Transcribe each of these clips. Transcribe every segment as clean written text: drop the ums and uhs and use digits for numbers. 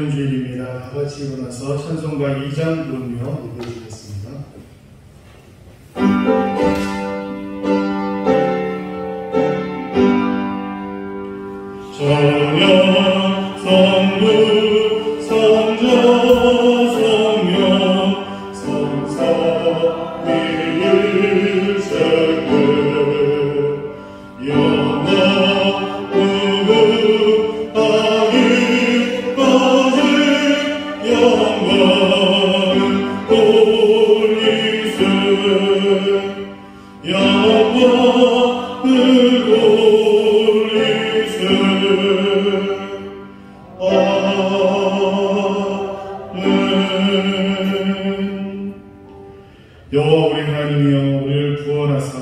보내는 주일입니다. 다 같이 일어나서 찬송가 2장 부르며 읽어주겠습니다. 전영 성부 성자 성령 성사 일체끝 영원 무궁하기까지 영광 돌리세 영광을 돌리세 아멘. 여호와 우리 하나님이여 우리를 구원하사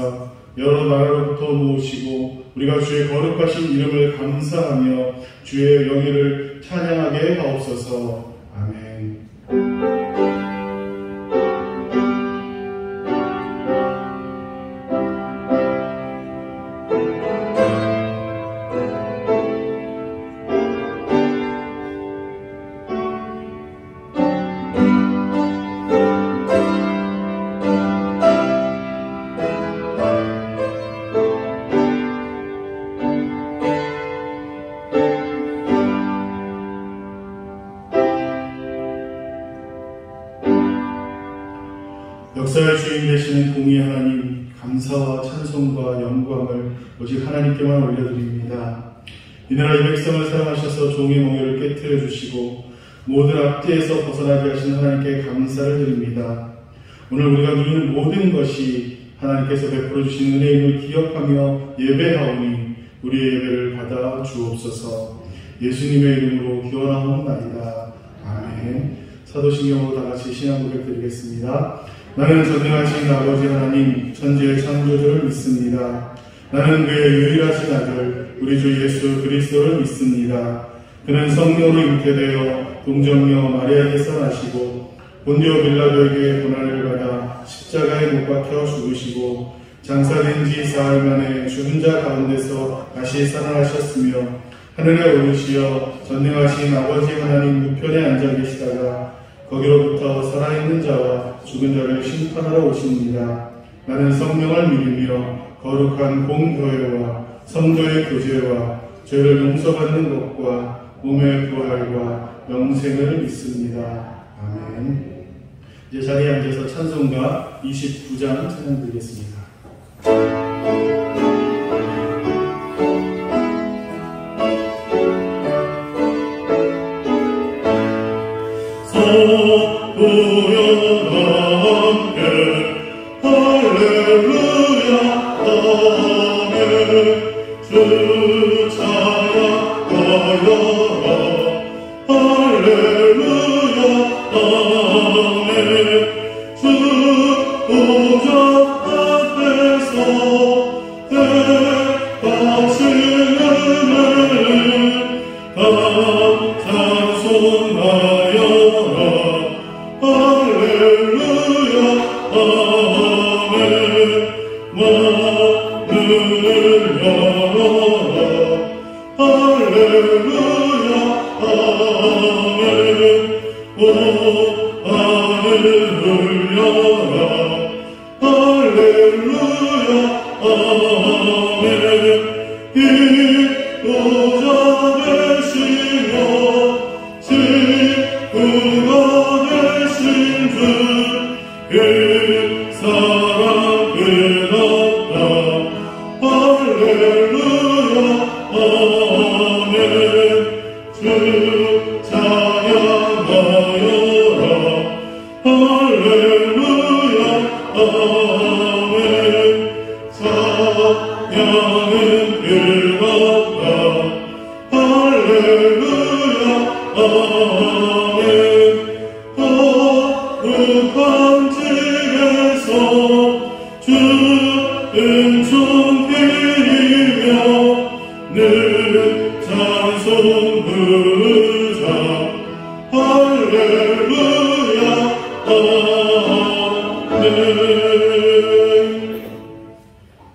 여러 나라로부터 모으시고 우리가 주의 거룩하신 이름을 감사하며 주의 영예를 찬양하게 하옵소서. 아멘. 역사의 주인 되시는 공의 하나님, 감사와 찬송과 영광을 오직 하나님께만 올려드립니다. 이 나라 이 백성을 사랑하셔서 종의 멍에를 깨뜨려 주시고 모든 악죄에서 벗어나게 하신 하나님께 감사를 드립니다. 오늘 우리가 누리는 모든 것이 하나님께서 베풀어 주신 은혜임을 기억하며 예배하오니 우리의 예배를 받아 주옵소서. 예수님의 이름으로 기원하옵나이다. 아멘. 사도신경으로 다 같이 신앙 고백 드리겠습니다. 나는 전능하신 아버지 하나님 천지의 창조주를 믿습니다. 나는 그의 유일하신 아들 우리 주 예수 그리스도를 믿습니다. 그는 성령으로 잉태되어 동정녀 마리아에게서 나시고 본디오 빌라도에게 고난을 받아 십자가에 못 박혀 죽으시고 장사된 지 사흘 만에 죽은 자 가운데서 다시 살아나셨으며 하늘에 오르시어 전능하신 아버지 하나님 우편에 앉아 계시다가 거기로부터 살아있는 자와 죽은 자를 심판하러 오십니다. 나는 성령을 믿으며 거룩한 공교회와 성도의 교제와 죄를 용서받는 것과 몸의 부활과 영생을 믿습니다. 아멘. 이제 자리에 앉아서 찬송가 29장 찬양드리겠습니다.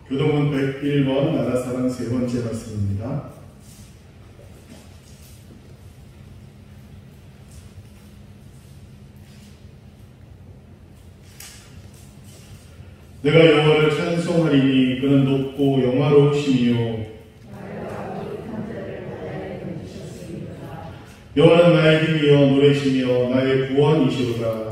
교동문 101번 나라사랑 세 번째 말씀입니다. 내가 여호와를 찬송하리니 그는 높고 영화로우시며 여호와는 나의 힘이여 노래시며 나의 구원이시로다.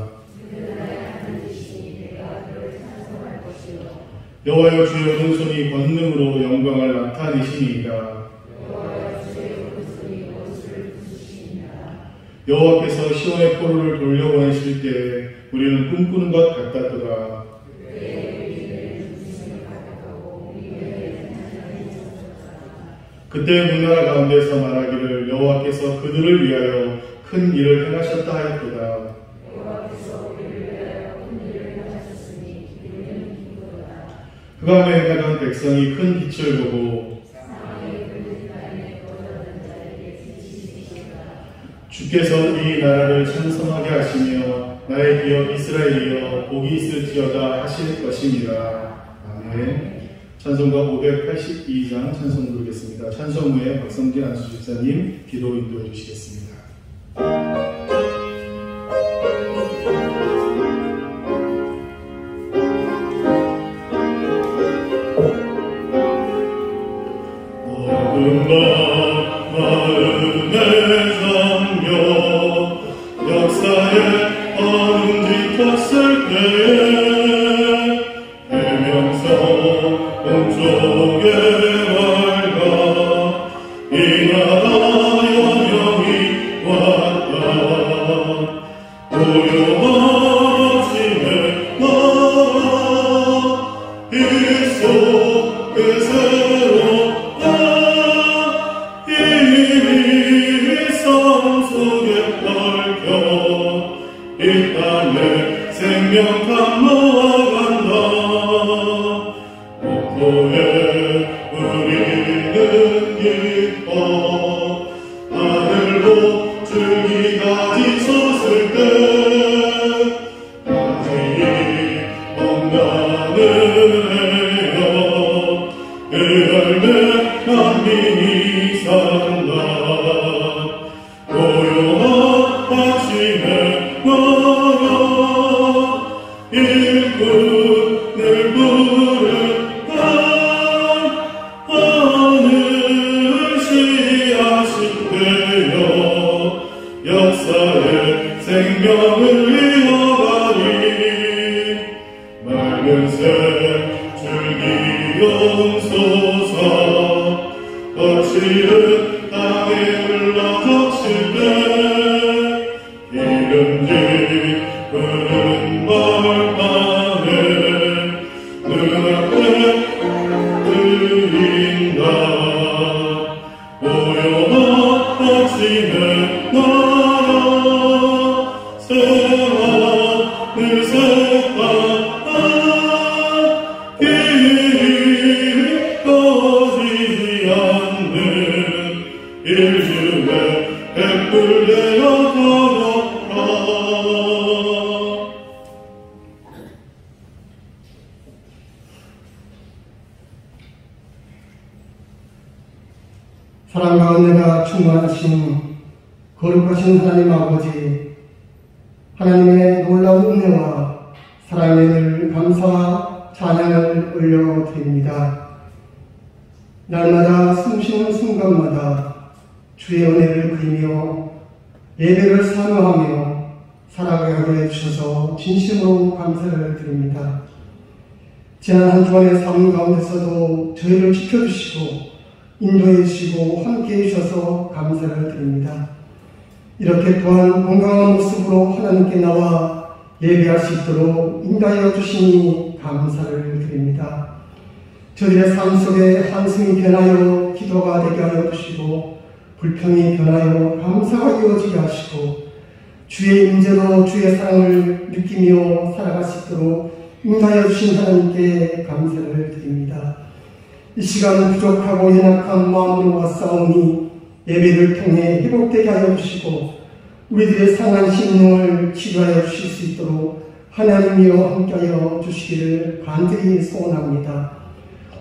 여호와여 주의 오른손이 권능으로 영광을 나타내시니이다. 여호와께서 시온의 포로를 돌려보내실 때 우리는 꿈꾸는 것 같았도다. 그때 문나라 가운데서 말하기를 여호와께서 그들을 위하여 큰 일을 행하셨다 하였도다. 그 밤에 행하던 백성이 큰 빛을 보고 주께서 이 나라를 찬송하게 하시며 나의 기업 이스라엘이여 복이 있을지어다 하실 것입니다. 아멘. 찬송가 582장 찬송 부르겠습니다. 찬송 후에 박성진 안수집사님 기도 인도해 주시겠습니다. 마음의 장벽 역사에 어음짓었을 때 해명성 동쪽에 맑아 이 나라 영영이 왔다. 고요하심에 나라 이 속에 새롭다. 이 땅에 생명 감로간다. 목포에 우리는 기뻐 하늘로 줄기가 지솟을 때 가지 봄나는 해여 그 열매 만민이 산다. 고요하심에 나라 일꾼을 부르다. 하늘 씨앗이 되어 역사의 생명을 이어가리. 맑은 새 줄기 용소서 거칠은 땅에 흘러젖힐 때 기름진 푸른 벌판에 눈앞에 들린다. 고요하심에 나라 새하늘 새땅 길이 꺼지지 않는 일주에 백불 되어 걸어라. 사랑과 은혜가 충만하신 거룩하신 하나님 아버지, 하나님의 놀라운 은혜와 사랑에 늘 감사와 찬양을 올려드립니다. 날마다 숨쉬는 순간마다 주의 은혜를 그리며 예배를 사모하며 살아가게 하게 해주셔서 진심으로 감사를 드립니다. 지난 한 주간의 삶 가운데서도 저희를 지켜주시고 인도해 주시고 함께해 주셔서 감사를 드립니다. 이렇게 또한 건강한 모습으로 하나님께 나와 예배할 수 있도록 인도하여 주시니 감사를 드립니다. 저희의 삶 속에 한숨이 변하여 기도가 되게 하여 주시고 불평이 변하여 감사가 이어지게 하시고 주의 임재로 주의 사랑을 느끼며 살아갈 수 있도록 인도하여 주신 하나님께 감사를 드립니다. 이 시간은 부족하고 연약한 마음으로 왔사오니 예배를 통해 회복되게 하여 주시고 우리들의 상한 심령을 치료하여 주실 수 있도록 하나님이여 함께하여 주시기를 간절히 소원합니다.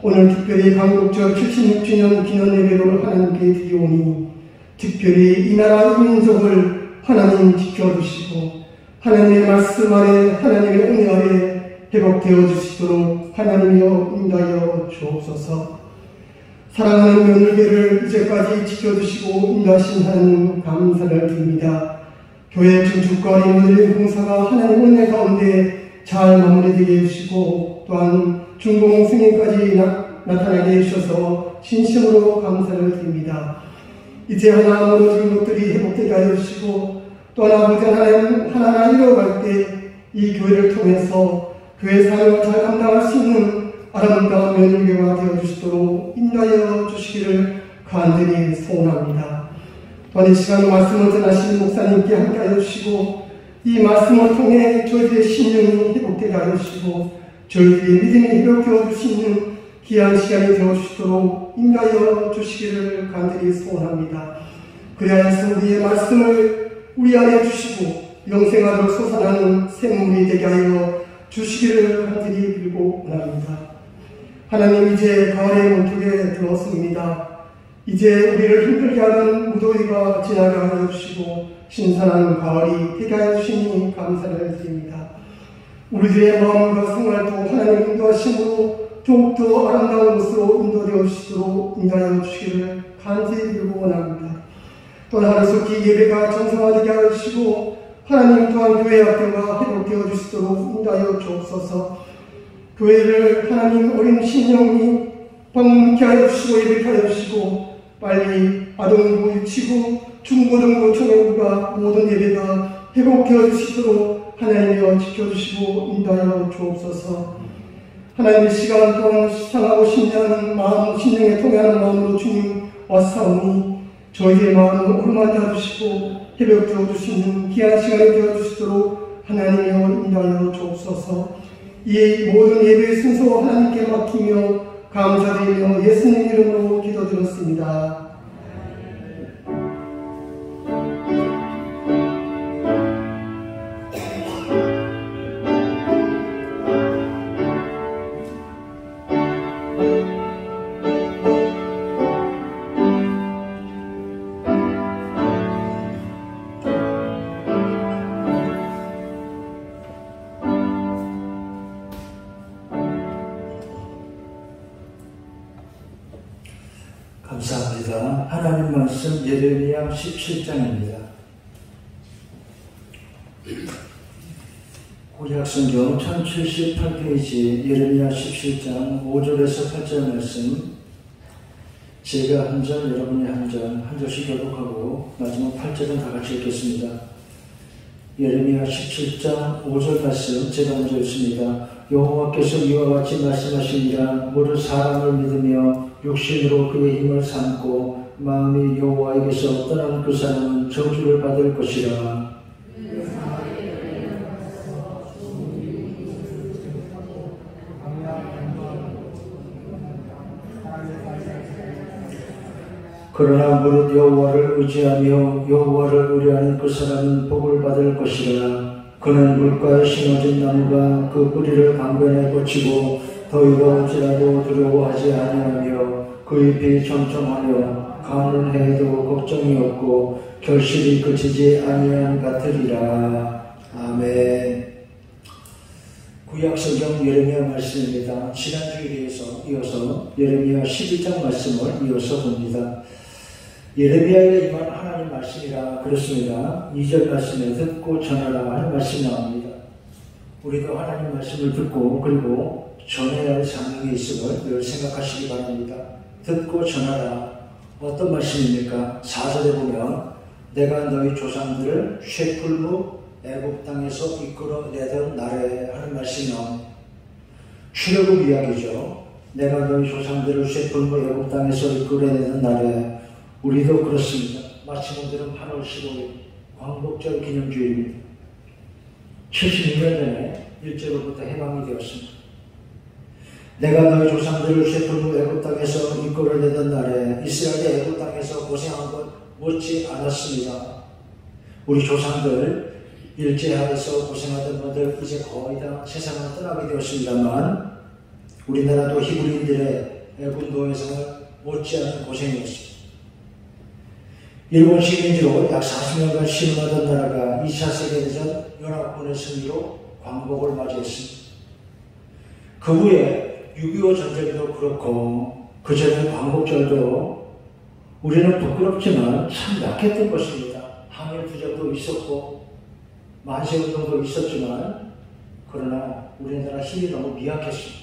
오늘 특별히 강국절 76주년 기념 예배를 하나님께 드리오니 특별히 이 나라 이 민족을 하나님 지켜주시고 하나님의 말씀 아래 하나님의 은혜 아래 회복되어 주시도록 하나님이여 인도하여 주옵소서. 사랑하는 며느리를 이제까지 지켜주시고 인도하신 하나님 감사를 드립니다. 교회 중축거리 모든 봉사가 하나님 은혜 가운데 잘 마무리되게 해주시고 또한 중공 승인까지 나타나게 해주셔서 진심으로 감사를 드립니다. 이제 하나 무너진 것들이 회복되게 하여 주시고 또 아버지 하나님 하나하나 이뤄갈 때 이 교회를 통해서 교회 사역을 잘 감당할 수 있는 아름다운 며느리가 되어주시도록 인도하여 주시기를 간절히 소원합니다. 또한 이 시간 말씀을 전하신 목사님께 함께하여 주시고 이 말씀을 통해 저희들의 신령이 회복되게 하여 주시고 저희들의 믿음이 회복되어 주시는 귀한 시간이 되어주시도록 인도하여 주시기를 간절히 소원합니다. 그리하여서 우리의 말씀을 우리 안에 주시고 영생하도록 솟아나는 샘물이 되게 하여 주시기를 간절히 빌고 원합니다. 하나님, 이제 가을의 문턱에 들어왔습니다. 이제 우리를 힘들게 하는 무더위가 지나가게 하여 주시고 신선한 가을이 되게 하여 주시니 감사를 드립니다. 우리들의 마음과 생활도 하나님 인도하심으로 더욱더 아름다운 곳으로 인도되어 주시도록 인도하여 주시기를 간절히 빌고 원합니다. 또한 하루속히 예배가 정상화되게 하여 주시고 하나님 또한 교회 학교가 회복되어 주시도록 인도하여 주옵소서. 교회를 하나님 어린 신령이 방문케 하여 주시고 예배케 하여 주시고 빨리 아동부, 유치부, 중고등부, 청년부가 모든 예배가 회복되어 주시도록 하나님이여 지켜주시고 인도하여 주옵소서. 하나님의 시간 동안 상하고 심리하는 마음, 신령에 통하는 마음으로 주님 왔사오니 저희의 마음을 오르마게 해주시고 회복되어 주시는 귀한 시간이 되어주시도록 하나님이여 인도하여 주옵소서. 이 모든 예배의 순서 하나님께 맡기며 감사드리며 예수님 이름으로 기도드렸습니다. 감사합니다. 하나님 말씀 예레미야 17장입니다. 구약성경 1078페이지 예레미야 17장 5절에서 8절 말씀, 제가 한 절, 여러분이 한 절씩 교독하고 마지막 8절은 다 같이 읽겠습니다. 예레미야 17장 5절 말씀 제가 먼저 읽습니다. 여호와께서 이와 같이 말씀하시니라. 무릇 사람을 믿으며 육신으로 그의 힘을 삼고 마음이 여호와에게서 떠난 그 사람은 저주를 받을 것이라. 그러나 무릇 여호와를 의지하며 여호와를 의뢰하는 그 사람은 복을 받을 것이라. 그는 물가에 심어진 나무가 그 뿌리를 강변에 꽂히고 더위가 올지라도 두려워하지 아니하며 그 잎이 청청하며 가는 해에도 걱정이 없고 결실이 그치지 아니한 같으리라. 아멘. 구약성경 예레미야 말씀입니다. 지난 주일에 이어서 예레미야 12장 말씀을 이어서 봅니다. 예레미야에 임한 하나님 말씀이라 그렇습니다. 2절 말씀에 듣고 전하라 하는 말씀이 나옵니다. 우리도 하나님 말씀을 듣고 그리고 전해야 할 사명이 있음을 늘 생각하시기 바랍니다. 듣고 전하라. 어떤 말씀입니까? 4절에 보면 내가 너희 조상들을 쉐풀무 애굽 땅에서 이끌어내던 날에 하는 말씀이 나옵니다. 출애굽 이야기죠. 내가 너희 조상들을 쉐풀무 애굽 땅에서 이끌어내던 날에 우리도 그렇습니다. 마침 오늘은 8월 15일 광복절 기념주일입니다. 76년 전에 일제로부터 해방이 되었습니다. 내가 너희 조상들을 쉐풀무 애굽 땅에서 이끌어내던 날에 이스라엘의 애굽 땅에서 고생한 것 못지 않았습니다. 우리 조상들 일제하에서 고생하던 분들 이제 거의 다 세상을 떠나게 되었습니다만 우리나라도 히브리인들의 애굽 노예생을 못지않은 고생이었습니다. 일본 식민지로 약 40년간 신음하던 나라가 2차 세계대전 연합군의 승리로 광복을 맞이했습니다. 그 후에 6.25 전쟁도 그렇고 그 전에 광복절도 우리는 부끄럽지만 참 약했던 것입니다. 항일투쟁도 있었고 만세운동도 있었지만 그러나 우리나라 힘이 너무 미약했습니다.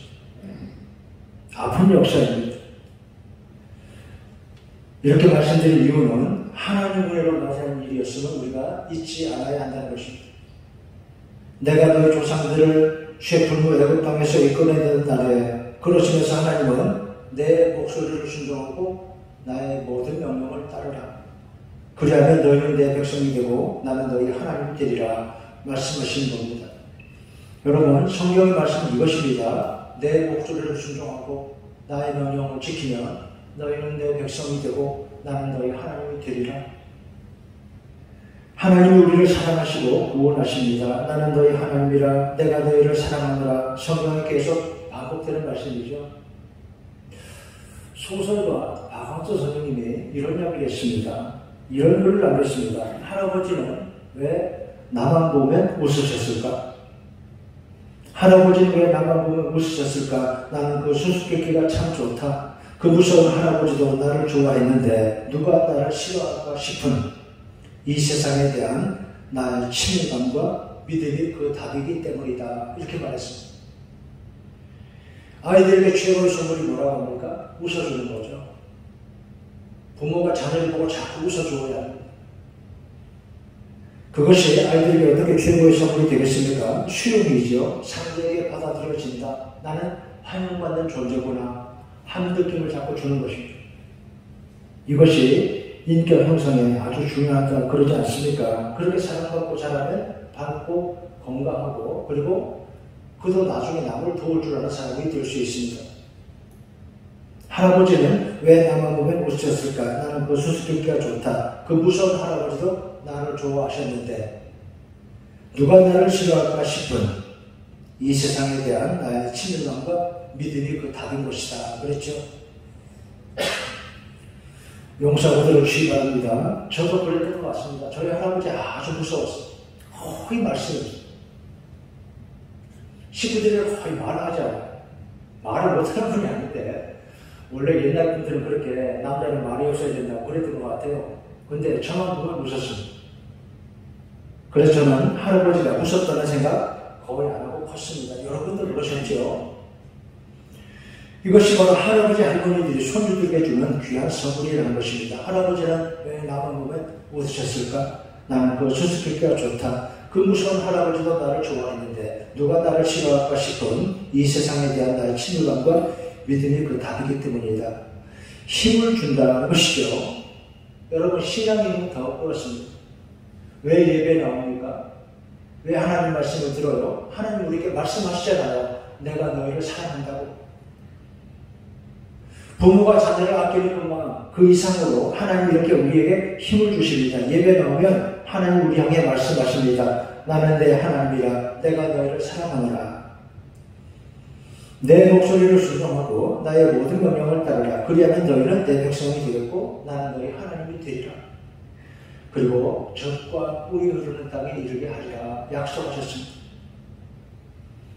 아픈 역사입니다. 이렇게 말씀드린 이유는 하나님의 은혜로 나타난 일이었으면 우리가 잊지 않아야 한다는 것입니다. 내가 너희 조상들을 쇠풀무 애굽 땅에서 이끌어내는 날에 그러시면서 하나님은 내 목소리를 순종하고 나의 모든 명령을 따르라. 그리하면 너희는 내 백성이 되고 나는 너희 하나님이 되리라 말씀하시는 겁니다. 여러분, 성경의 말씀은 이것입니다. 내 목소리를 순종하고 나의 명령을 지키면 너희는 내 백성이 되고 나는 너희 하나님이 되리라. 하나님이 우리를 사랑하시고 구원하십니다. 나는 너희 하나님이라 내가 너희를 사랑하노라. 성경에 계속 반복되는 말씀이죠. 소설가 박항서 선생님이 이런 이야기를 했습니다. 이런 글을 남겼습니다. 할아버지는 왜 나만 보면 웃으셨을까? 할아버지는 왜 나만 보면 웃으셨을까? 나는 그 수수께끼가 참 좋다. 그 무서운 할아버지도 나를 좋아했는데 누가 나를 싫어할까 싶은 이 세상에 대한 나의 친밀감과 믿음이 그 답이기 때문이다. 이렇게 말했습니다. 아이들에게 최고의 선물이 뭐라고 합니까? 웃어주는 거죠. 부모가 자녀를 보고 자꾸 웃어줘야 합니다. 그것이 아이들에게 어떻게 최고의 선물이 되겠습니까? 수용이죠. 상대에게 받아들여진다. 나는 환영받는 존재구나 하는 느낌을 자꾸 주는 것입니다. 이것이 인격 형성에 아주 중요하다 그러지 않습니까? 그렇게 사랑받고 자라면 밝고 건강하고 그리고 그도 나중에 남을 도울 줄 아는 사람이 될 수 있습니다. 할아버지는 왜 나만 보면 웃으셨을까? 나는 그 수수께끼가 좋다. 그 무서운 할아버지도 나를 좋아하셨는데 누가 나를 싫어할까 싶은 이 세상에 대한 나의 친밀감과 믿음이 그 답인 것이다. 그랬죠. 용사고들을 주시 바랍니다. 저도 그랬던 것 같습니다. 저희 할아버지 아주 무서웠어요. 거의 말씀이었어요. 식구들이 거의 말하지 않아요. 말을 못하는 분이 아닌데 원래 옛날 분들은 그렇게 남자는 말이 없어야 된다고 그랬던 것 같아요. 근데 저만 보면 웃었습니다. 그래서 저는 할아버지가 무섭다는 생각 거의 안 하고 컸습니다. 여러분도 그러셨죠? 이것이 바로 할아버지 할머니들이 손주들에게 주는 귀한 선물이라는 것입니다. 할아버지는 왜 나만 보면 웃으셨을까? 나는 그 수수께끼가 좋다. 그 무서운 할아버지도 나를 좋아했는데 누가 나를 싫어할까 싶은 이 세상에 대한 나의 친밀감과 믿음이 그 답이기 때문이다. 힘을 준다는 것이죠. 여러분, 신앙의 힘은 더 그렇습니다. 왜 예배에 나옵니까? 왜 하나님 말씀을 들어요? 하나님 우리에게 말씀하시잖아요. 내가 너희를 사랑한다고. 부모가 자녀를 아끼는 것만 그 이상으로 하나님 이렇게 우리에게 힘을 주십니다. 예배 나오면 하나님 우리 향해 말씀하십니다. 나는 내 하나님이라 내가 너희를 사랑하노라. 내 목소리를 순종하고 나의 모든 명령을 따르라. 그리하면 너희는 내 백성이 되겠고 나는 너희 하나님이 되리라. 그리고 젖과 꿀이 흐르는 땅에 이르게 하리라 약속하셨습니다.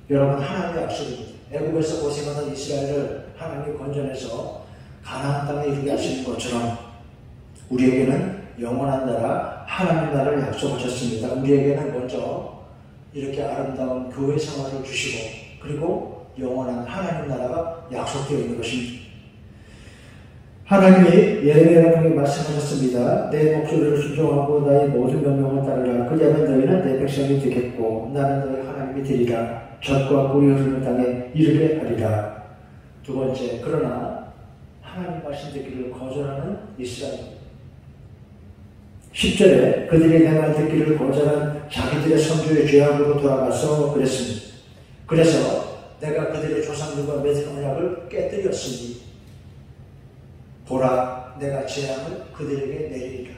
여러분, 하나님의 약속입니다. 애굽에서 고생하던 이스라엘을 하나님이 건져내서 가나안 땅에 이르게 하시는 것처럼 우리에게는 영원한 나라, 하나님 나라를 약속하셨습니다. 우리에게는 먼저 이렇게 아름다운 교회 생활을 주시고 그리고 영원한 하나님 나라가 약속되어 있는 것입니다. 하나님이 예레미야를 통해 말씀하셨습니다. 내 목소리를 순종하고 나의 모든 명령을 따르라. 그리하면 너희는 내 백성이 되겠고 나는 너희 하나님이 되리라. 젖과 꿀이 흐르는 땅에 이르게 하리라. 두 번째, 그러나 하나님 말씀 듣기를 거절하는 이스라엘. 10절에 그들이 내 말 듣기를 거절한 자기들의 선조의 죄악으로 돌아가서 그랬습니다. 그래서 내가 그들의 조상들과 맺은 언약을 깨뜨렸으니 보라, 내가 재앙을 그들에게 내리리라.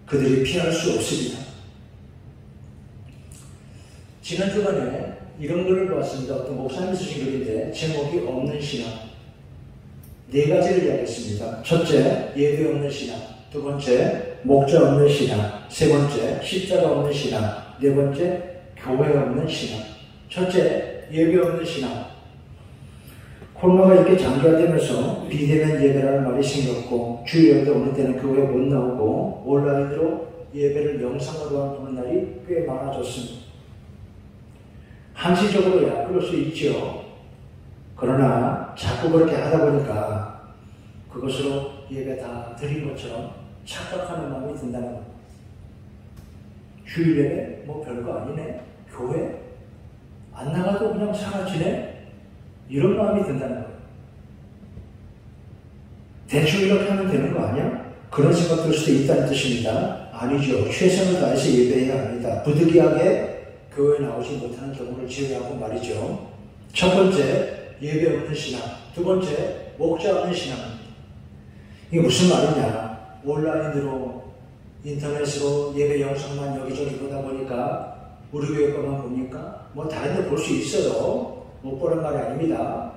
그들이 피할 수 없습니다. 지난 주간에 이런 글을 보았습니다. 어떤 목사님이 쓰신 글인데 제목이 없는 신앙. 네 가지를 이야기했습니다. 첫째, 예배 없는 신앙. 두 번째, 목자 없는 신앙. 세 번째, 십자가 없는 신앙. 네 번째, 교회 없는 신앙. 첫째, 예배 없는 신앙. 코로나가 이렇게 장기화되면서 비대면 예배라는 말이 생겼고 주일예배 오는 때는 교회에 못 나오고 온라인으로 예배를 영상으로 보는 날이 꽤 많아졌습니다. 한시적으로야 그럴 수 있죠. 그러나 자꾸 그렇게 하다 보니까 그것으로 예배 다 드린 것처럼 착각하는 마음이 든다는 겁니다. 주일 예배 뭐 별거 아니네. 교회 안 나가도 그냥 사라지네. 이런 마음이 든다는 거예요. 대충 이렇게 하면 되는 거 아니야? 그런 생각 들 수도 있다는 뜻입니다. 아니죠. 최선을 다해서 예배해야 합니다. 부득이하게 교회에 나오지 못하는 경우를 제외하고 말이죠. 첫 번째, 예배 없는 신앙. 두 번째, 목자 없는 신앙입니다. 이게 무슨 말이냐? 온라인으로 인터넷으로 예배 영상만 여기저기 보다 보니까 우리 교회 것만 보니까 뭐 다른 데 볼 수 있어요. 못 보는 말이 아닙니다.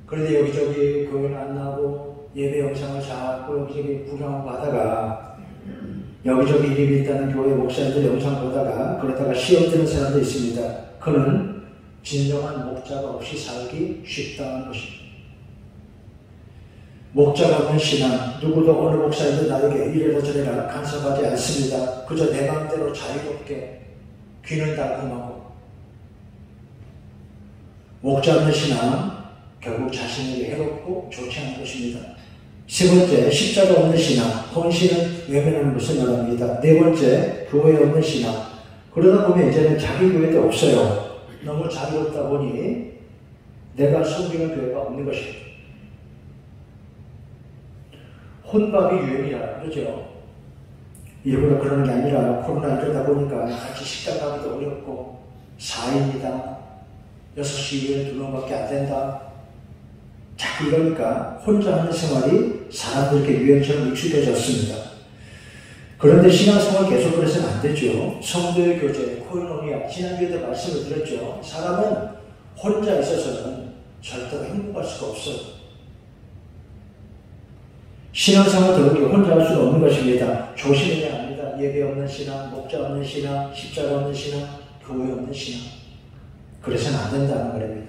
그런데 여기저기 교회는 안 나오고 예배 영상을 자꾸 여기저기 구경하고 하다가 여기저기 이름이 있다는 교회 목사님들 영상 보다가 그러다가 시험 드는 사람도 있습니다. 그는 진정한 목자가 없이 살기 쉽다는 것입니다. 목자가 없는 신앙, 누구도 어느 목사님도 나에게 이래라 저래라 간섭하지 않습니다. 그저 내 마음대로 자유롭게 귀는 달콤하고. 목자 없는 신앙, 결국 자신에게 해롭고 좋지 않은 것입니다. 세 번째, 십자가 없는 신앙, 헌신은 외면하는 것을 말합니다. 네 번째, 교회 없는 신앙. 그러다 보면 이제는 자기 교회도 없어요. 너무 자유롭다 보니 내가 섬기는 교회가 없는 것입니다. 혼밥이 유행이라 그러죠. 일부러 그러는 게 아니라 코로나 이러다 보니까 같이 식당 가기도 어렵고 4인이다. 6시 이후에 2명밖에 안 된다. 자꾸 이러니까 혼자 하는 생활이 사람들에게 유행처럼 익숙해졌습니다. 그런데 신앙생활 계속 그래서는 안 되죠. 성도의 교제, 코이노니아, 지난주에도 말씀을 드렸죠. 사람은 혼자 있어서는 절대로 행복할 수가 없어요. 신앙생활 더욱이 혼자 할 수는 없는 것입니다. 조심해야 합니다. 예배 없는 신앙, 목자 없는 신앙, 십자가 없는 신앙, 교회 없는 신앙. 그래서는 안 된다는 말입니다.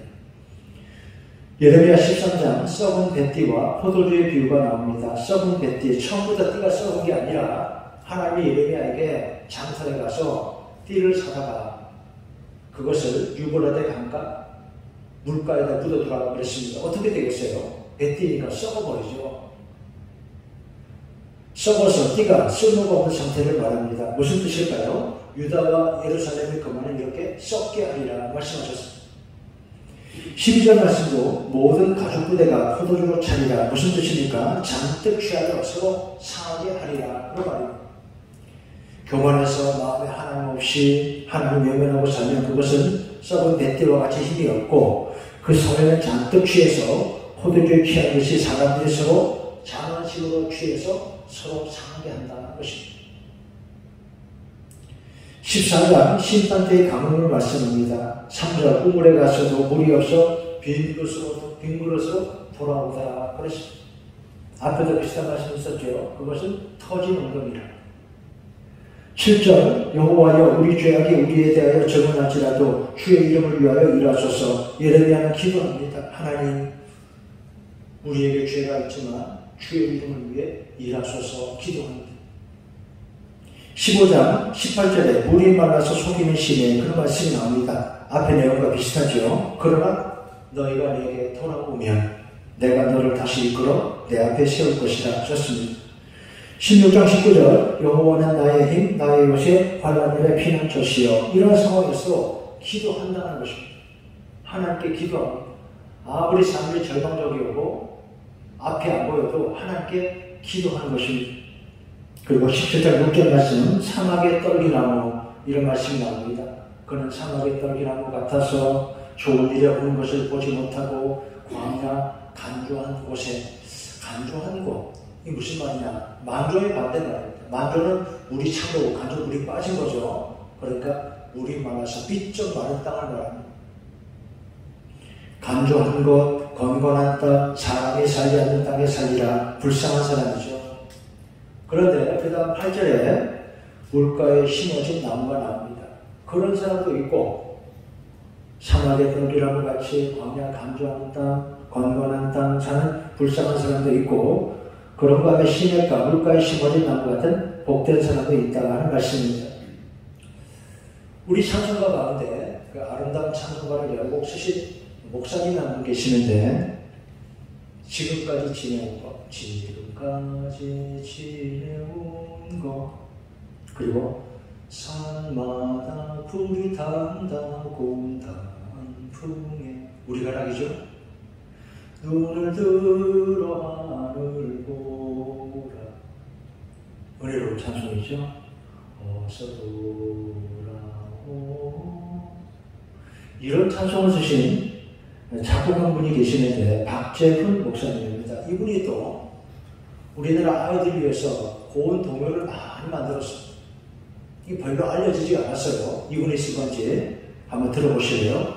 예레미야 13장 썩은 뱃띠와 포도주의 비유가 나옵니다. 썩은 뱃띠, 처음부터 띠가 썩은 게 아니라 하나님이 예레미야에게 장터에 가서 띠를 사다가 그것을 유브라데 강가 물가에다 묻어두라고 그랬습니다. 어떻게 되겠어요? 뱃띠니까 썩어버리죠. 썩어서 띠가 쓸모가 없는 상태를 말합니다. 무슨 뜻일까요? 유다와 예루살렘이 그만을 이렇게 썩게 하리라 말씀하셨습니다. 12절 말씀도 모든 가죽 부대가 포도주로 차리라. 무슨 뜻입니까? 잔뜩 취하여 서로 상하게 하리라. 그런 말입니다. 교만해서 마음에 하나님 없이 하나님 외면하고 살면 그것은 썩은 뱃띠와 같이 힘이 없고 그 성에는 잔뜩 취해서 포도주에 취한 듯이 사람들이 서로 장난식으로 취해서 서로 상하게 한다는 것입니다. 14장 심판대의 강론을 말씀합니다. 3절 우물에 가서도 물이 없어 빈 그릇으로 돌아오더라 그랬습니다. 앞에도 비슷한 말씀이 있었죠. 그것은 터진 엉덩이라. 7절 여호와여 우리 죄악이 우리에 대하여 적응할지라도 주의 이름을 위하여 일하소서. 예레미야는 기도합니다. 하나님 우리에게 죄가 있지만 주의 이름을 위해 일하소서 기도합니다. 15장 18절에 물이 말라서 속이는 심해 그런 말씀이 나옵니다. 앞의 내용과 비슷하죠. 그러나 너희가 내게 돌아오면 내가 너를 다시 이끌어 내 앞에 세울 것이라 하셨습니다. 16장 19절 여호와는 나의 힘 나의 요새 환난날의 피난처시여. 이런 상황에서 기도한다는 것입니다. 하나님께 기도합니다. 아무리 삶이 절망적이고 앞이 안 보여도 하나님께 기도하는 것입니다. 그리고 17장 6절 말씀은 사막의 떨기나무 이런 말씀이 나옵니다. 그는 사막의 떨기나무 같아서 좋은 일에 오는 것을 보지 못하고 광야 간조한 곳에 간조한 곳 이게 무슨 말이냐? 만조의 반대 말입니다. 만조는 물이 차고 간조 물이 빠진 거죠. 그러니까 물이 말라서 삐쩍 마른 땅을 말합니다. 간조한 곳, 건건한 땅, 사람이 살지 않는 땅에 살리라. 불쌍한 사람이죠. 그런데 그 다음 8절에 물가에 심어진 나무가 나옵니다. 그런 사람도 있고 사막의 떨기라고 같이 광야 간조한 땅, 건건한 땅 사는 불쌍한 사람도 있고 그런 다음에 시냇가 물가에 심어진 나무 같은 복된 사람도 있다 하는 말씀입니다. 우리 찬송가 가운데 그 아름다운 찬송가를 열곡 쓰신 목사님 한 분 계시는데 지금까지 지내온 것, 지금까지 지내온 것, 그리고 산마다 불이 탄다고 단풍에 우리 가락이죠. 눈을 들어 하늘 보라. 은혜로운 찬송이죠. 어서 돌아오. 이런 찬송을 쓰신 작곡한 분이 계시는데 박재훈 목사님입니다. 이분이 또 우리나라 아이들 위해서 고운 동요를 많이 만들었어요. 이 별로 알려지지 않았어요. 이분이 쓴 건지 한번 들어보실래요?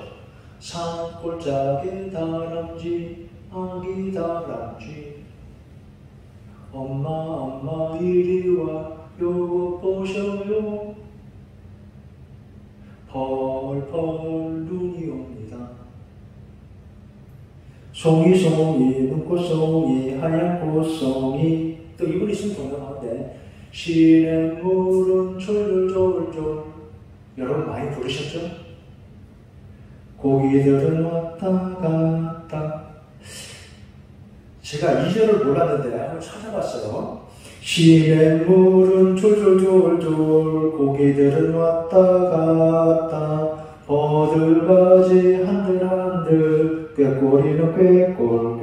산골짜기 다람쥐 아기 다람쥐 엄마 이리 와 요거 보셔요. 펄펄 눈이 옵니다. 송이 눈꽃송이 하얀 꽃송이. 또 이분이 쓴 동요 가운데 시냇물은 졸졸졸졸. 여러분 많이 부르셨죠? 고기들은 왔다 갔다. 제가 2절을 몰랐는데 한번 찾아봤어요. 시냇물은 졸졸졸졸 고기들은 왔다 갔다 버들가지 한들한들 꾀꼬리는 꾀꼴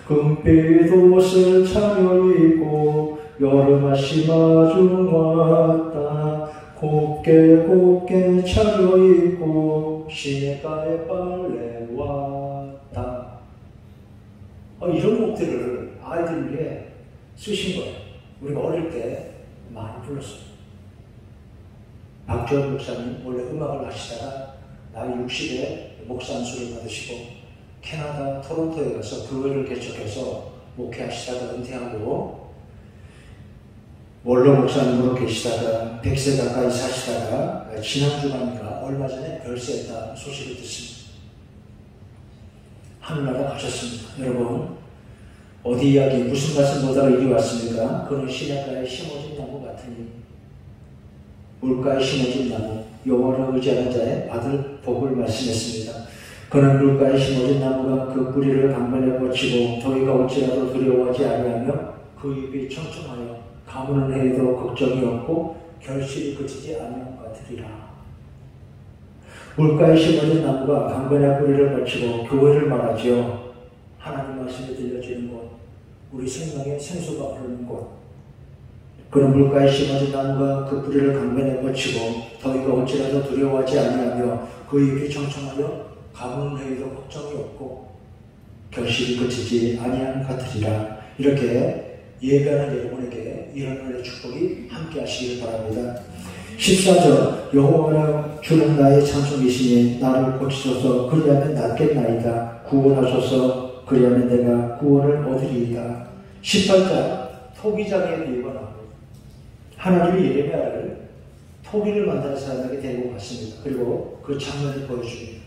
금빛 옷을 차려입고 여름아 심화중 왔다 곱게 차려입고 시냇가에 빨래 왔다. 이런 곡들을 아이들 위해 쓰신 거예요. 우리가 어릴 때 많이 불렀어요. 박주원 목사님 원래 음악을 하시다가 나이 60에 목사 안수를 받으시고 캐나다 토론토에 가서 교회를 개척해서 목회하시다가 은퇴하고 원로 목사님으로 계시다가 100세 가까이 사시다가 지난주간인가 얼마 전에 별세했다는 소식을 듣습니다. 하늘나라 가셨습니다. 여러분 어디 이야기 무슨 말씀 보다가 이리 왔습니까? 그는 시냇가에 심어진 나무 같으니 물가에 심어진 나무 여호와를 의지하는 자의 받을 복을 말씀했습니다. 그는 물가에 심어진 나무가 그 뿌리를 강변에 뻗치고 더위가 올지라도 두려워하지 아니하며 그 잎이 청청하여 가뭄을 해도 걱정이 없고 결실이 그치지 않는 것 같으리라. 물가에 심어진 나무가 강변에 뿌리를 뻗치고 교회를 말하지요. 하나님 말씀이 들려지는 곳, 우리 생명의 생수가 흐르는 곳. 그런 물가에 심어진 나무가 그 뿌리를 강변에 뻗치고 더위가 올지라도 두려워하지 아니하며 그 잎이 청청하여 가뭄을 해도 걱정이 없고 결실이 그치지 아니하는 것 같으리라. 이렇게 예배하는 여러분에게 이런 은혜의 축복이 함께 하시길 바랍니다. 14절 여호와는 주는 나의 찬송이시니 나를 고치소서 그리하면 낫겠나이다. 구원하소서 그리하면 내가 구원을 얻으리이다. 18절 토기장의 비유가 나옵니다. 하나님이 예레미야를 토기를 만드는 사람에게 데리고 갔습니다. 그리고 그 장면을 보여줍니다.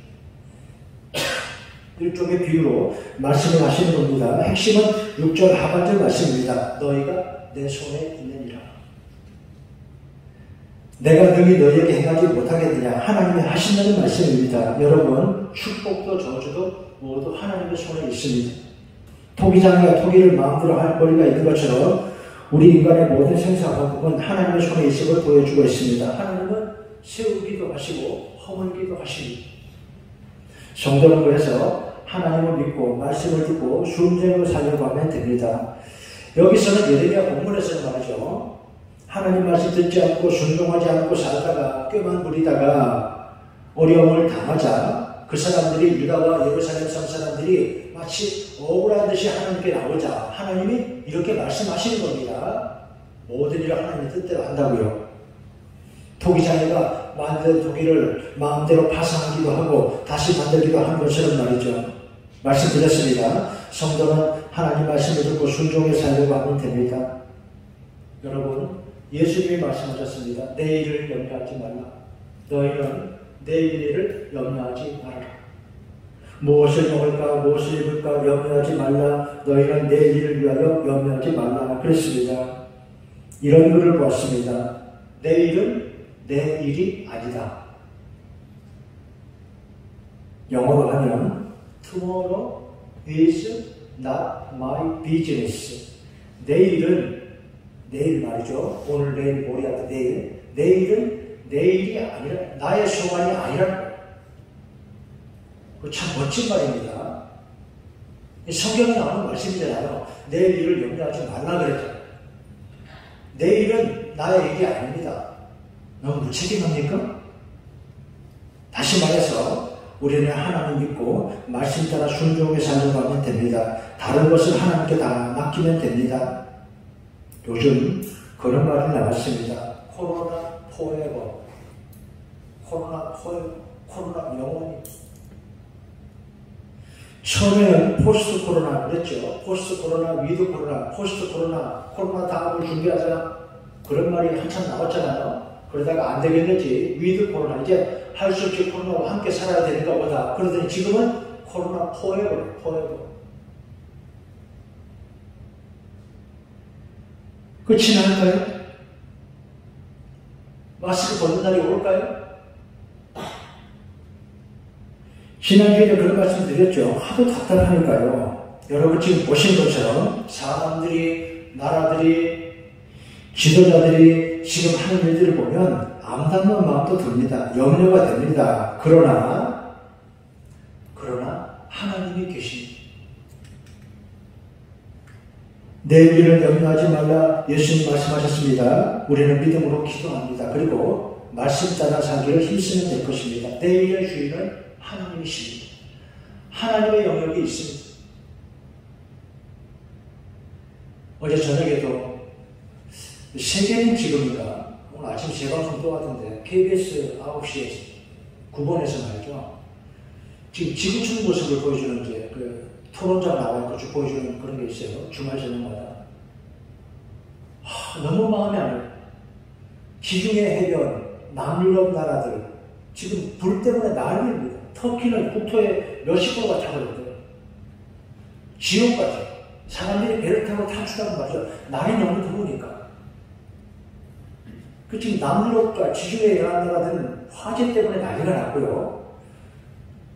일종의 비유로 말씀을 하시는 겁니다. 핵심은 6절 하반절 말씀입니다. 너희가 내 손에 있느니라. 내가 능히 너희에게 행하지 못하겠느냐. 하나님이 하신다는 말씀입니다. 여러분 축복도 저주도 모두 하나님의 손에 있습니다. 토기장이가 토기를 마음대로 할 권리가 있는 것처럼 우리 인간의 모든 생사화복은 하나님의 손에 있음을 보여주고 있습니다. 하나님은 세우기도 하시고 허물기도 하십니다. 성도는 그래서 하나님을 믿고 말씀을 듣고 순종으로 살려고 하면 됩니다. 여기서는 예레미야 본문에서는 말이죠. 하나님 말씀 듣지 않고 순종하지 않고 살다가 꾀만 부리다가 어려움을 당하자 그 사람들이 유다와 예루살렘 성 사람들이 마치 억울한 듯이 하나님께 나오자 하나님이 이렇게 말씀하시는 겁니다. 모든 일을 하나님의 뜻대로 한다고요. 토기장애가 만든 토기를 마음대로 파손하기도 하고 다시 만들기도 하는 것처럼 말이죠. 말씀드렸습니다. 성도는 하나님 말씀을 듣고 순종해 살려고 하면 됩니다. 여러분 예수님이 말씀하셨습니다. 내일을 염려하지 말라. 너희는 내일을 염려하지 말아라. 무엇을 먹을까 무엇을 입을까 염려하지 말라. 너희는 내일을 위하여 염려하지 말라 그랬습니다. 이런 글을 보았습니다. 내일은 내 일이 아니다. 영어로 하면 Tomorrow is not my business. 내일은 내일 말이죠. 오늘 내일 모레 내일. 내일은 내일이 아니라 나의 소관이 아니라는 거예요. 참 멋진 말입니다. 성경에 나오는 말씀이잖아요. 내일 일을 염려하지 말라 그랬잖아요. 내일은 나의 일이 아닙니다. 너무 무책임합니까? 다시 말해서 우리는 하나님 믿고 말씀 따라 순종하게 살아가면 됩니다. 다른 것을 하나님께 다 맡기면 됩니다. 요즘 그런 말이 나왔습니다. 코로나 포에버. 코로나 포에버. 코로나 영원히. 처음에는 포스트 코로나 그랬죠. 포스트 코로나, 위드 코로나, 포스트 코로나, 코로나 다음을 준비하자. 그런 말이 한참 나왔잖아요. 그러다가 안 되겠는지 위드 코로나, 이제 할 수 없이 코로나와 함께 살아야 되는가 보다. 그러더니 지금은 코로나 포에버래, 포에버. 끝이 날까요? 마스크 벗는 날이 올까요? 지난주에도 그런 말씀 드렸죠. 하도 답답하니까요. 여러분 지금 보신 것처럼 사람들이, 나라들이, 지도자들이 지금 하는 일들을 보면 암담한 마음도 듭니다. 염려가 됩니다. 그러나 하나님이 계십니다. 내일을 염려하지 말라 예수님 말씀하셨습니다. 우리는 믿음으로 기도합니다. 그리고 말씀 따라 살기를 힘쓰면 될 것입니다. 내일의 주인은 하나님이십니다. 하나님의 영역이 있습니다. 어제 저녁에도 세계는 지금인가 오늘 아침 재방송 또 하던데 KBS 9시에 9번에서 말이죠. 지금 지구촌 모습을 보여주는 게 그 토론장 나와있고 쭉 보여주는 그런 게 있어요. 주말 저녁마다. 너무 마음에 안 와요. 지중해 해변, 남유럽 나라들 지금 불 때문에 난리입니다. 터키는 국토에 몇십 도가 타버렸대요. 지옥 같아요. 사람들이 배를 타고 탈출하는 말이죠. 날이 너무 더우니까. 그 지금 남유럽과 지중해 여러 나라들은 화재 때문에 난리가 났고요.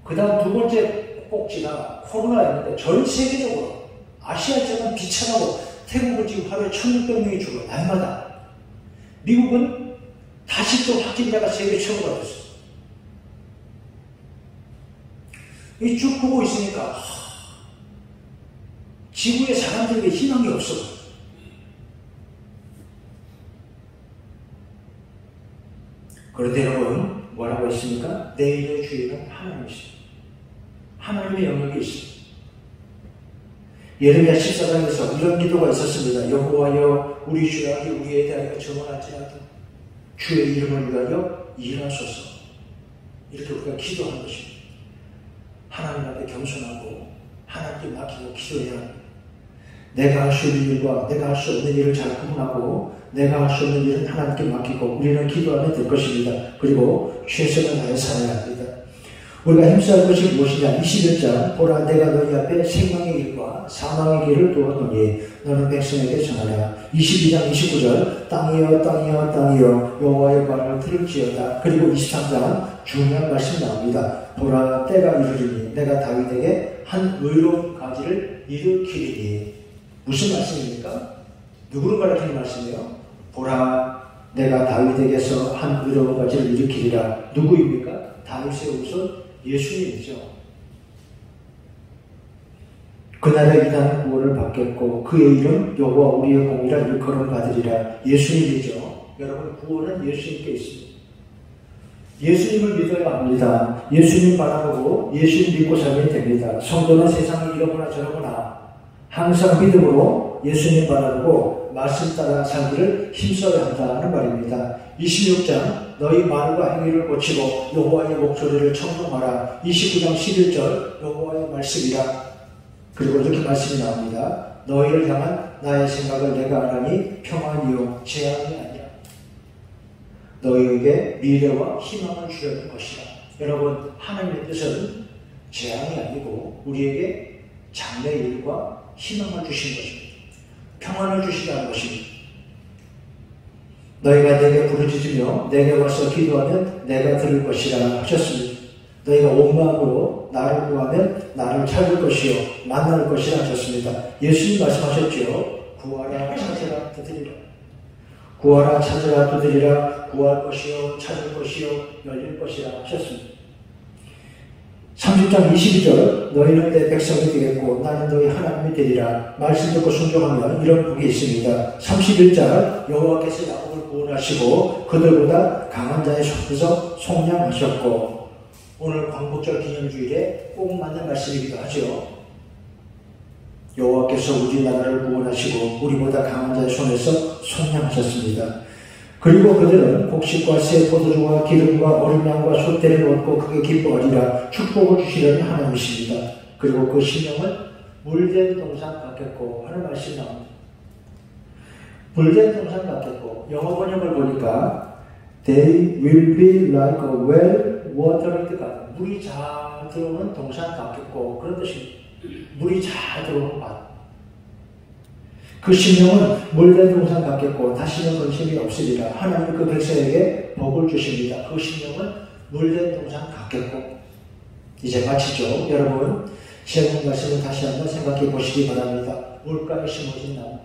그 다음 두 번째 꼭지가 코로나였는데 전 세계적으로 아시아 쪽은 비참하고 태국은 지금 하루에 1,600명이 죽어요. 날마다. 미국은 다시 또 확진자가 세계 최고가 됐어요. 이 쭉 보고 있으니까 지구의 사람들에게 희망이 없어. 그런데 여러분 뭐라고 했습니까? 내일의 주인은 하나님이십니다. 하나님의 영역이 있습니다. 예레미야 14장에서 이런 기도가 있었습니다. 여호와여 우리 주락이 우리에 대하여 정언할지라도 주의 이름을 위하여 일하소서. 이렇게 우리가 기도하는 것입니다. 하나님 앞에 겸손하고 하나님께 맡기고 기도해야 합니다. 내가 할 수 있는 일과 내가 할 수 없는 일을 잘 구분하고 내가 할 수 없는 일은 하나님께 맡기고 우리는 기도하면 될 것입니다. 그리고 최선을 다해 살아야 합니다. 우리가 힘써야 할 것이 무엇이냐. 21장 보라 내가 너희 앞에 생명의 길과 사망의 길을 두었노니 너는 백성에게 전하라. 22장 29절 땅이여 땅이여 땅이여 여호와의 말을 들을지어다. 그리고 23장 중요한 말씀이 나옵니다. 보라 때가 이르리니 내가 다윗에게 한 의로운 가지를 일으키리니. 무슨 말씀입니까? 누구를 가르치는 말씀이에요? 보라 내가 다윗에게서 한 의로운 가지를 일으키리라. 누구입니까? 다윗의 후손 예수님이죠. 그날에 이 땅은 구원을 받겠고 그의 이름 여호와 우리의 공이라 일컬음 받으리라. 예수님이죠. 여러분 구원은 예수님께 있습니다. 예수님을 믿어야 합니다. 예수님 바라보고 예수님 믿고 살면 됩니다. 성도는 세상을 이러거나 저러거나 항상 믿음으로 예수님 바라보고 말씀 따라 살기를 힘써야 한다는 말입니다. 26장 너희 말과 행위를 고치고 여호와의 목소리를 청종하라. 29장 11절 여호와의 말씀이라. 그리고 이렇게 말씀이 나옵니다. 너희를 향한 나의 생각을 내가 알아니 평안이요 재앙이 아니라 너희에게 미래와 희망을 주려는 것이라. 여러분, 하나님의 뜻은 재앙이 아니고 우리에게 장래일과 희망을 주신 것입니다. 평안을 주시다는 것입니다. 너희가 내게 부르짖으며 내게 와서 기도하면 내가 들을 것이라 하셨습니다. 너희가 온 마음으로 나를 구하면 나를 찾을 것이요 만날 것이라 하셨습니다. 예수님 말씀하셨죠. 구하라 찾으라 두드리라. 구하라 찾으라 두드리라. 구할 것이요 찾을 것이요 열릴 것이라 하셨습니다. 30장 22절 너희는 내 백성이 되겠고 나는 너희 하나님이 되리라. 말씀 듣고 순종하면 이런 복이 있습니다. 31절 여호와께서 야곱을 구원하시고 그들보다 강한 자의 손에서 속량하셨고, 오늘 광복절 기념주일에 꼭 맞는 말씀이기도 하죠. 여호와께서 우리나라를 구원하시고 우리보다 강한 자의 손에서 속량하셨습니다. 그리고 그들은 곡식과 새 포도주와 기름과 어린 양과 소떼를 얻고 크게 기뻐하리라. 축복을 주시려는 하나님이십니다. 그리고 그 심령은 물된 동산 같겠고 하는 말씀이 나옵니다. 물된 동산 같겠고, 영어 번역을 보니까 They will be like a well-watered garden. 물이 잘 들어오는 동산 같겠고, 그런 뜻입니다. 물이 잘 들어오는 밭. 그 심령은 물된 동산 같겠고 다시는 근심이 없으리라. 하나님 그 백성에게 복을 주십니다. 그 심령은 물된 동산 같겠고. 이제 마치죠. 여러분, 제목 말씀을 다시 한번 생각해 보시기 바랍니다. 물가에 심어진 나무.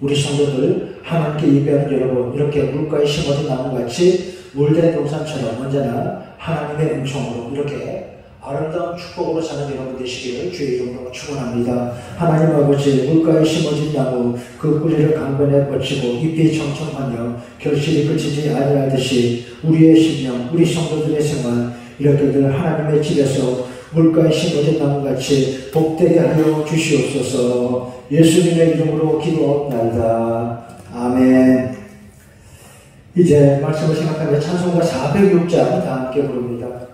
우리 성도들, 하나님께 예배하는 여러분, 이렇게 물가에 심어진 나무같이 물된 동산처럼 언제나 하나님의 은총으로 이렇게 아름다운 축복으로 사는 여러분 되시기를 주의 이름으로 축원합니다. 하나님 아버지, 물가에 심어진 나무 그 뿌리를 강변에 뻗치고 잎이 청청하며 결실이 그치지 아니하듯이 우리의 심령, 우리 성도들의 생활 이렇게 늘 하나님의 집에서 물가에 심어진 나무같이 복되게 하여 주시옵소서. 예수님의 이름으로 기도하옵나이다. 아멘. 이제 말씀을 생각하며 찬송가 406장 다 함께 부릅니다.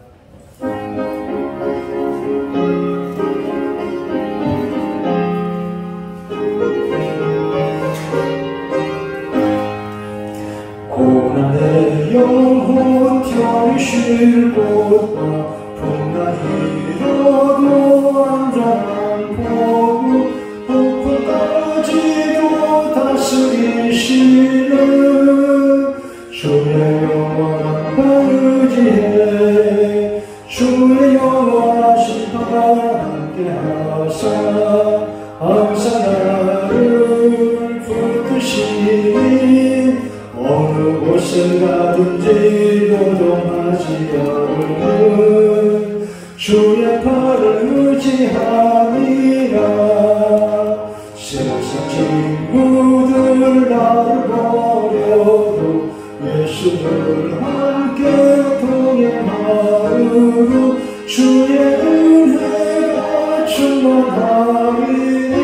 고난의 영혼 결실 곳과 풍랑이라도 안전한 복우 폭풍까지도 다스리시는 주의 영원한 의지해 주의 영원하신 발 함께하사 항상 나를 붙드시니 어느 곳에 가든지 요동하지 않는 주의 팔을 의지하니라. 세상 친구들 나를 버려도 예수를 함께 동행하으로 주의 은혜가 충만하리니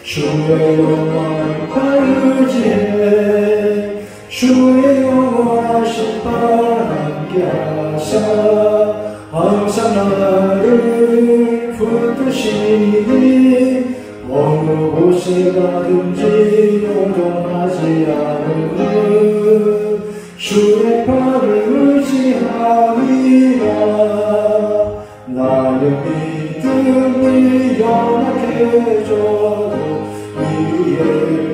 주의 영원한 팔 의지해 주의 영원하신 발 함께하사 항상 나를 붙드시니 어느 곳에 가든지 요동하지 않는 주의 발을 의지하리라. 나의 믿음이 연약해져도 위에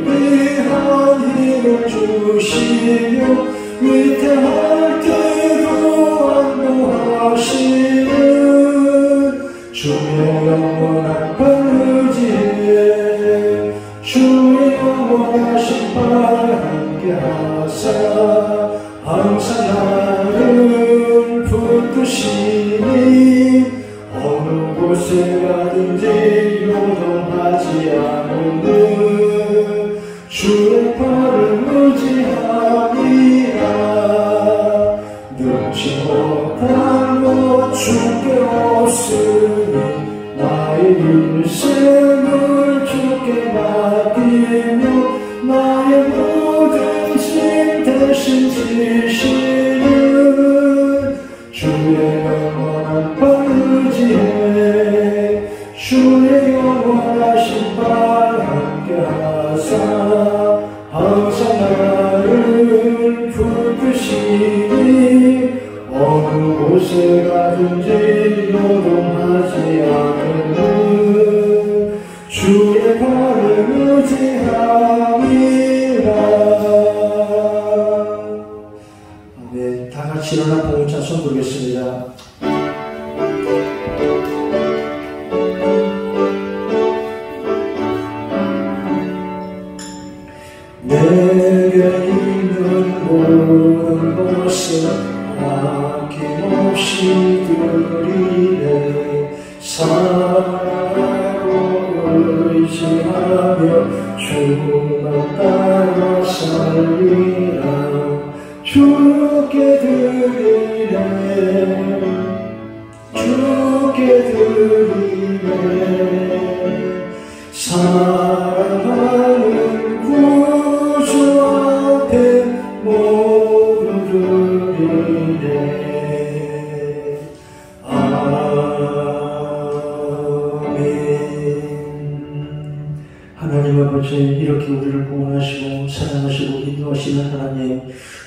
위한 힘을 주시며 위태할 때도 안보하시는 주의 영원한 발 의지해 주의 영원하신 발 함께하사 항상 나를 붙드시니 어느 곳에 가든지 요동하지 않는 주의 팔을 의지하리라. 능치 못한 것 주께 없으니 나의 인생을 주께 맡기며 나의 모든 짐 대신 지시는 주의 영원한 발 의지해 주의 영원하신 발 함께하사 항상 나를 붙드시니 요동하지 않는 주의 발을 의지함이라. 네, 다 같이 일어나 봉찬송 부르겠습니다. 내게 있는 모든 것을 아낌없이 드리네. 사랑하고 의지하며 주만 따라 살리라. 주께 드리네. 주께 드리네. 사랑하는 구주 앞에 모두 드리네. 아멘. 하나님 아버지, 이렇게 우리를 구원하시고 사랑하시고 인도하시는 하나님,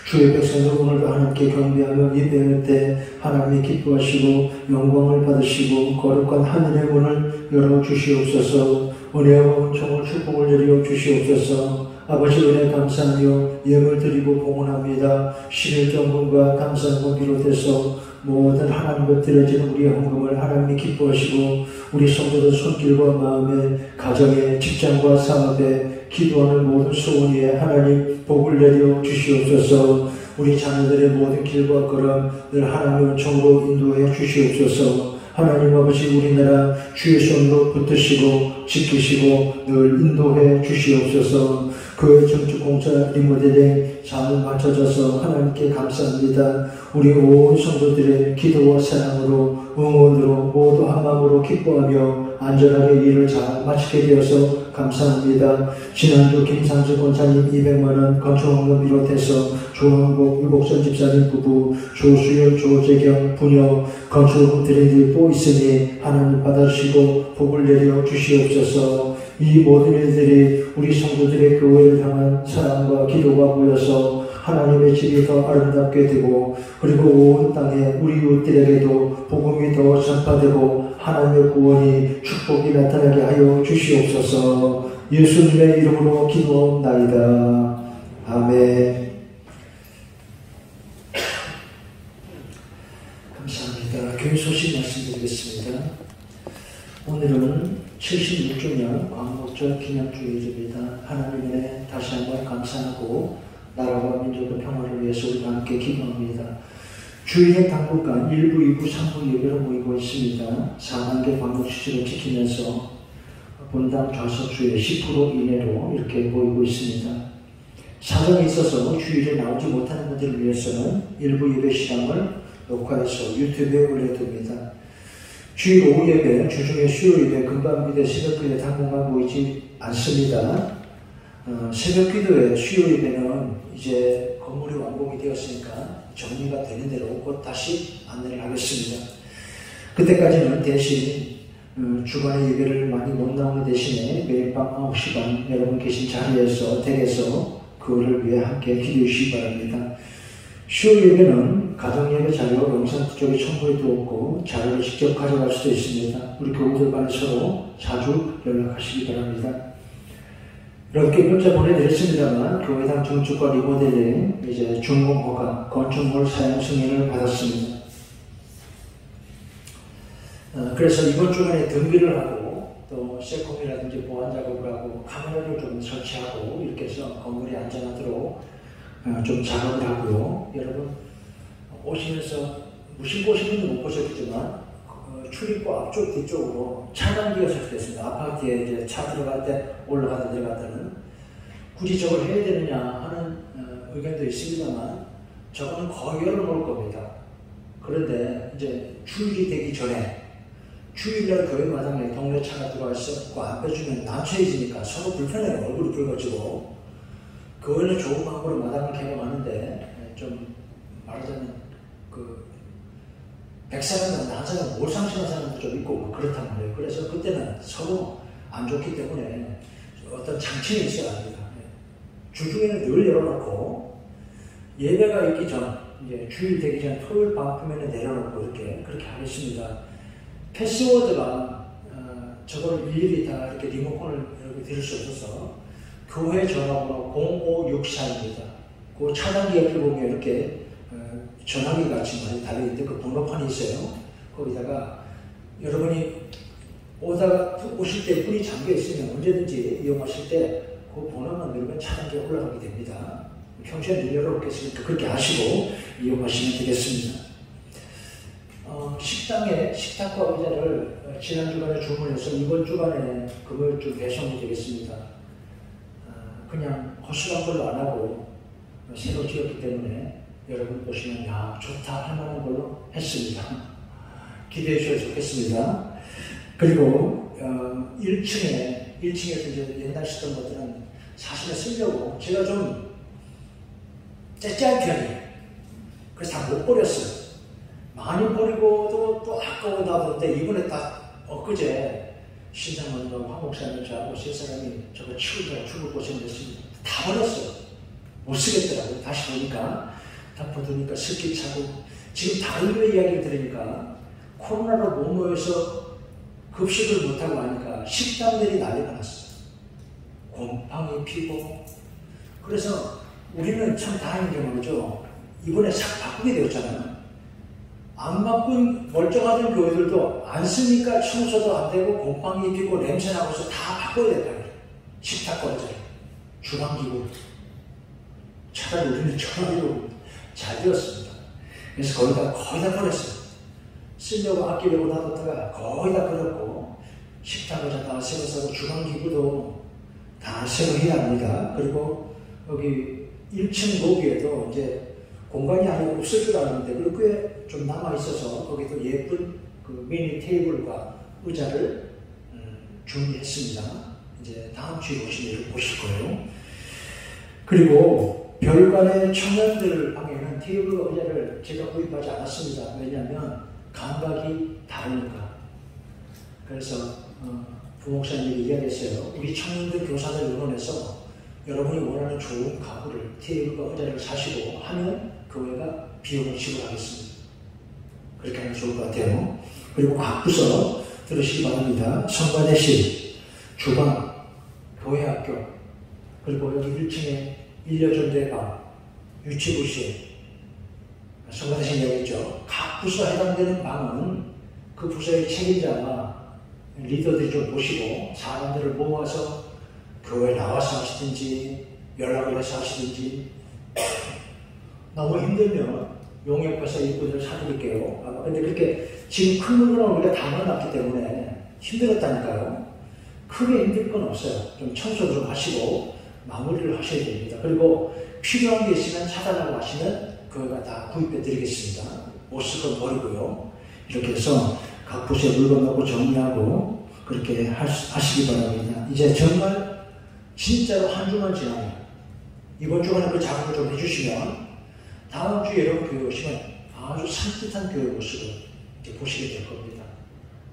주의 백성들 오늘도 하나님께 경배하며 예배할 때 하나님이 기뻐하시고 영광을 받으시고 거룩한 하늘의 문을 열어주시옵소서. 은혜와 은총을 축복을 내려 주시옵소서. 아버지 은혜 감사하며 예물 드리고 봉헌합니다. 11정금과 감사함을 비롯해서 모든 하나님께 드려지는 우리의 헌금을 하나님이 기뻐하시고 우리 성도들 손길과 마음에 가정에 직장과 사업에 기도하는 모든 소원 위에 하나님 복을 내려 주시옵소서. 우리 자녀들의 모든 길과 걸음 늘 하나님의 은총으로 인도해 주시옵소서. 하나님 아버지, 우리나라 주의 손으로 붙드시고 지키시고 늘 인도해 주시옵소서. 교회 정축공사 리모델링 잘 맞춰져서 하나님께 감사합니다. 우리 온 성도들의 기도와 사랑으로 응원으로 모두 한마음으로 기뻐하며 안전하게 일을 잘 마치게 되어서 감사합니다. 지난주 김상수 권사님 200만원 건축원금 비롯해서 조항복 유복선 집사님 부부, 조수연 조재경 부녀 건축원금 드린 일 또 있으니 하나님 받아주시고 복을 내려 주시옵소서. 이 모든 일들이 우리 성도들의 교회를 향한 사랑과 기도가 모여서 하나님의 집이 더 아름답게 되고, 그리고 온 땅에 우리 이웃들에게도 복음이 더 전파되고 하나님의 구원이 축복이 나타나게 하여 주시옵소서. 예수님의 이름으로 기도하옵나이다. 아멘. 감사합니다. 교회 소식 말씀드리겠습니다. 오늘은 76주년 광복절 기념주일입니다. 하나님의 다시 한번 감사하고 나라와 민족의 평화를 위해서 우리가 함께 기도합니다. 주일의 당분간 1부, 2부, 3부 예배로 모이고 있습니다. 4단계 방역수칙을 지키면서 본당 좌석수의 10% 이내로 이렇게 모이고 있습니다. 사정이 있어서 주일에 나오지 못하는 분들을 위해서는 일부 예배 시간을 녹화해서 유튜브에 올려둡니다. 주일 오후 예배, 주중에 수요 예배, 금방기도 새벽 기도에 당분간 모이지 않습니다. 새벽 기도에 수요 예배는 이제 건물이 완공이 되었으니까 정리가 되는 대로 곧 다시 안내를 하겠습니다. 그때까지는 대신 주간의 예배를 많이 못 나오는 대신에 매일 밤 9시 반 여러분 계신 자리에서 댁에서 그거를 위해 함께 기도해 주시기 바랍니다. 수요 예배는 가정예배 자료 영상 쪽에 첨부해 두었고 자료를 직접 가져갈 수도 있습니다. 우리 교우들 간에 서로 자주 연락하시기 바랍니다. 이렇게 문자 보내드렸습니다만 교회당 증축과 리모델링 이제 준공 허가, 건축물 사용 승인을 받았습니다. 그래서 이번 주간에 등기를 하고 또 세콤이라든지 보안 작업을 하고 카메라를 좀 설치하고 이렇게 해서 건물이 안전하도록 좀 작업을 하고요. 여러분 오시면서 무심코 오시는 건 못 보셨겠지만 출입구 앞쪽 뒤쪽으로 차단기가 설치됐습니다. 아파트에 이제 차 들어갈 때 올라가다 내려갔다는 굳이 저걸 해야 되느냐 하는 의견도 있습니다만 저거는 거의 열어놓을 겁니다. 그런데 이제 주일이 되기 전에 주일날 교회 마당에 동네 차가 들어와서 그거 안 빼주면 난처해지니까 서로 불편해요. 얼굴이 붉어지고. 그거는 좋은 방법으로 마당을 개방하는데 좀 말하자면 백사람과 나사람 못 상심한 사람도 좀 있고 그렇단 말이에요. 그래서 그때는 서로 안 좋기 때문에 어떤 장치는 있어야 합니다. 주중에는 늘 열어놓고 예배가 있기 전, 이제 주일 되기 전 토요일 밤쯤에는 내려놓고 그렇게 하겠습니다. 패스워드가 저거를 일일이 다 이렇게 리모컨을 이렇게 들을 수 없어서 교회 전화번호 0564입니다. 그 차단기 옆에 보면 이렇게 전화기 같이 많이 달려있는데 그 번호판이 있어요. 거기다가 여러분이 오실 때 문이 잠겨 있으면 언제든지 이용하실 때 그 번호만 누르면 차단기가 올라가게 됩니다. 평소에 늘 열어놓겠으니까 그렇게 하시고 이용하시면 되겠습니다. 식당에 식탁과 의자를 지난 주간에 주문해서 이번 주간에 금요일쯤 배송이 되겠습니다. 그냥 허술한 걸로 안 하고 새로 지었기 때문에 여러분 보시면 야 좋다 할 만한 걸로 했습니다. 기대해 주셔서 좋겠습니다. 그리고 1층에서 이제 옛날 쓰던 것들은 사실은 쓰려고 제가 좀 째째한 편이에요. 그래서 다 못 버렸어요. 많이 버리고도 또 아까운다 보는데 이번에 딱 엊그제 신장원과 황 목사님 저하고 세 사람이 저거 치우다가 죽을 고생했습니다. 다 버렸어요. 못 쓰겠더라고요. 다시 보니까 다 보니까 습기 차고 지금 다른 교회 이야기를 들으니까 코로나로 못 모여서 급식을 못하고 하니까 식당들이 난리가 났어요. 곰팡이 피고 그래서 우리는 참 다행인 게 말이죠. 이번에 싹 바꾸게 되었잖아요. 안 바꾼 멀쩡하던 교회들도 안 쓰니까 청소도 안 되고 곰팡이 피고 냄새 나고서 다 바꿔야 된다. 식탁과 의자, 주방기구. 차라리 우리는 전화기구 잘 되었습니다. 그래서 거의 다 버렸어요. 쓰려고 아끼려고 놔뒀다가 거의 다 버렸고 식탁 의자 다 새로 사고 주방기구도 다 새로 해야 합니다. 그리고 여기 1층 로비에도 이제 공간이 아니고 없을 줄 알았는데 그리고 꽤 좀 남아있어서 거기도 예쁜 그 미니 테이블과 의자를 준비했습니다. 이제 다음 주에 오시면 보실 거예요. 그리고 별관의 청년들 방에는 테이블과 의자를 제가 구입하지 않았습니다. 왜냐하면 감각이 다르니까. 그래서 부목사님이 이야기했어요. 우리 청년들 교사들 의논해서 여러분이 원하는 좋은 가구를 테이블과 의자를 사시고 하면 교회가 비용을 지불하겠습니다. 그렇게 하면 좋을 것 같아요. 그리고 각 부서 들으시기 바랍니다. 성가대실, 주방, 교회학교, 그리고 여기 1층에 일려전대 방, 유치부실, 성가대실 이야기했죠. 각 부서 해당되는 방은 그 부서의 책임자가 리더들이 좀 모시고 사람들을 모아서 교회에 나와서 하시든지 연락을 해서 하시든지 너무 힘들면 용역해서 일꾼을 사드릴게요. 근데 그렇게 지금 큰 물건은 우리가 다 넣어놨기 때문에 힘들었다니까요. 크게 힘들 건 없어요. 좀 청소 좀 하시고 마무리를 하셔야 됩니다. 그리고 필요한 게 있으면 사달라고 하시면 교회가 다 구입해 드리겠습니다. 못 쓸 건 버리고요. 이렇게 해서 각 부서에 물건 넣고 정리하고 그렇게 하시기 바랍니다. 이제 정말 진짜로 한 주만 지나면 이번 주간에 그 작업을 좀 해주시면 다음 주에 여러분 교회 오시면 아주 산뜻한 교회 모습을 이제 보시게 될 겁니다.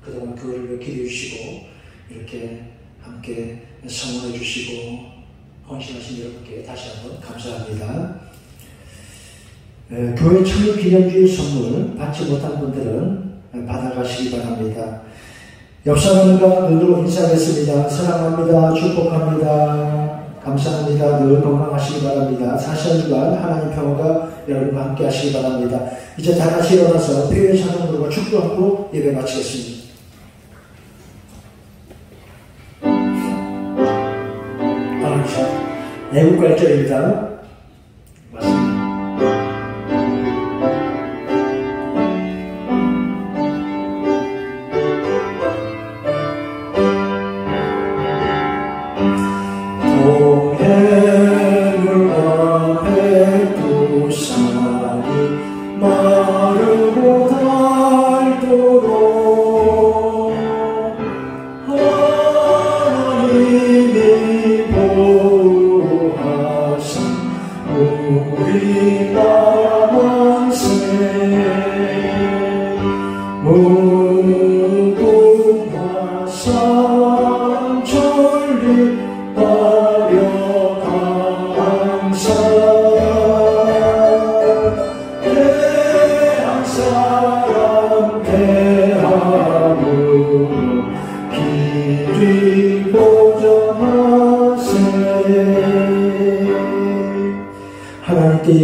그동안 교회를 기대해 주시고 이렇게 함께 성원해 주시고 헌신하신 여러분께 다시 한번 감사합니다. 교회 창립 기념주일 선물 받지 못한 분들은 받아가시기 바랍니다. 옆 사람과 눈으로 인사하겠습니다. 사랑합니다. 축복합니다. 감사합니다. 늘 건강하시기 바랍니다. 4시간 주간 하나님 평화가 여러분과 함께 하시기 바랍니다. 이제 다 같이 일어나서 표의 찬양으로 축도하고 예배 마치겠습니다. 애국가 1절입니다. 맞습니다. 하나님이 보호하신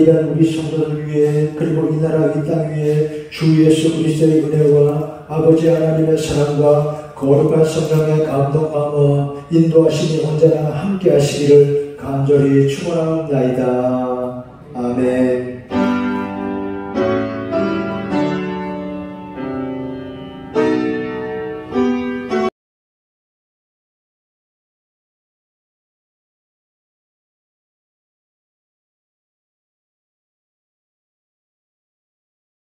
예배한 우리 성도들 위해 그리고 이 나라 이 땅 위에 주 예수 그리스도의 은혜와 아버지 하나님의 사랑과 거룩한 성령의 감동함과 인도하심이 언제나 함께 하시기를 간절히 축원하옵나이다. 아멘.